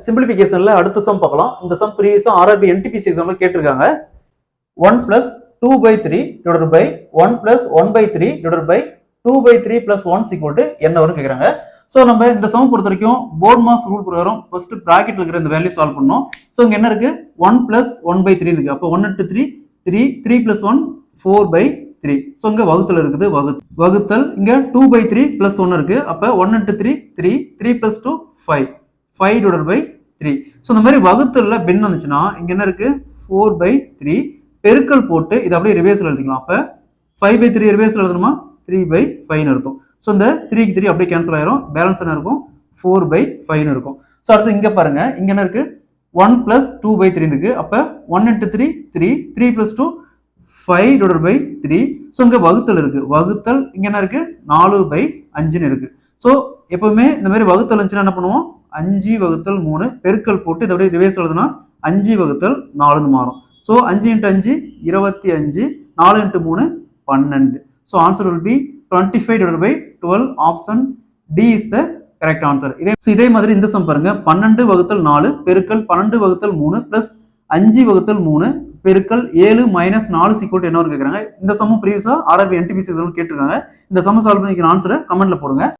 சிம்பிளிஃபிகேஷன்ல அடுத்த சம் பார்க்கலாம். இந்த சம் ப்ரீவியஸா ஆர்ஆர்பி என்டிபிசி எக்ஸாம்ல கேட்டிருக்காங்க. 1 plus 2/3 divided by 1 plus 1/3 divided by 2/3 plus 1 equal to என்ன வரும் கேக்குறாங்க. சோ நம்ம இந்த சம் பொறுத்த வரைக்கும் போர்ட் மாஸ் ரூல் பிரகாரம் ஃபர்ஸ்ட் பிராக்கெட்ல இருக்கிற இந்த வேல்யூ சால்வ் பண்ணனும். சோ இங்க என்ன இருக்கு 1 plus 1/3 இருக்கு. அப்ப 1 into 3 3 3 plus 1 4/3. சோ இங்க வகுத்தல் இருக்குது. வகுத்தல் இங்க 2/3 plus 1 இருக்கு. அப்ப 1 into 3 3 3 plus 2 5 5 divided by 3. So இந்த மாதிரி வகுத்தல்ல பின் வந்துச்சுனா இங்க என்ன இருக்கு 4/3 பெருக்கல் போட்டு இத அப்படியே ரிவர்ஸ்ல எழுதிக்கலாம். அப்ப 5/3 ரிவர்ஸ்ல எழுதணுமா 3/5 ன்னு இருக்கும். சோ இந்த 3 க்கு 3 அப்படியே கேன்சல் ஆயிரும். பேலன்ஸ் என்ன இருக்கும் 4/5 ன்னு இருக்கும். சோ அடுத்து இங்க பாருங்க இங்க என்ன இருக்கு 1 plus 2/3 இருக்கு. அப்ப 1 into 3 3 3 plus 2 5 divided by 3. So இங்க வகுத்தல் இருக்கு. வகுத்தல் இங்க என்ன இருக்கு 4/5 ன்னு இருக்கு. சோ எப்பவுமே இந்த மாதிரி வகுத்தல் இருந்துச்சுனா என்ன பண்ணுவோம் 5/3 பெருக்கல் போட்டு இத அப்படியே ரிவர்ஸ் எழுதுனா 5/4 ன்னு மாறும். So 5 into 5 25 4 into 3 12. So answer will be 25 divided by 12. Option D is the correct answer. இதே மாதிரி இந்த சம் பாருங்க 12/4 பெருக்கல் 12/3 plus 5/3 பெருக்கல் 7 minus 4 equal to என்ன வரும் கேக்குறாங்க. இந்த சம் ப்ரீவியஸா ஆர்ஆர்பி என்டிபிசி எக்ஸாம்ல கேட்டிருக்காங்க. இந்த சம் சால்வ் பண்ணிக்கிற ஆன்சரை கமெண்ட்ல போடுங்க.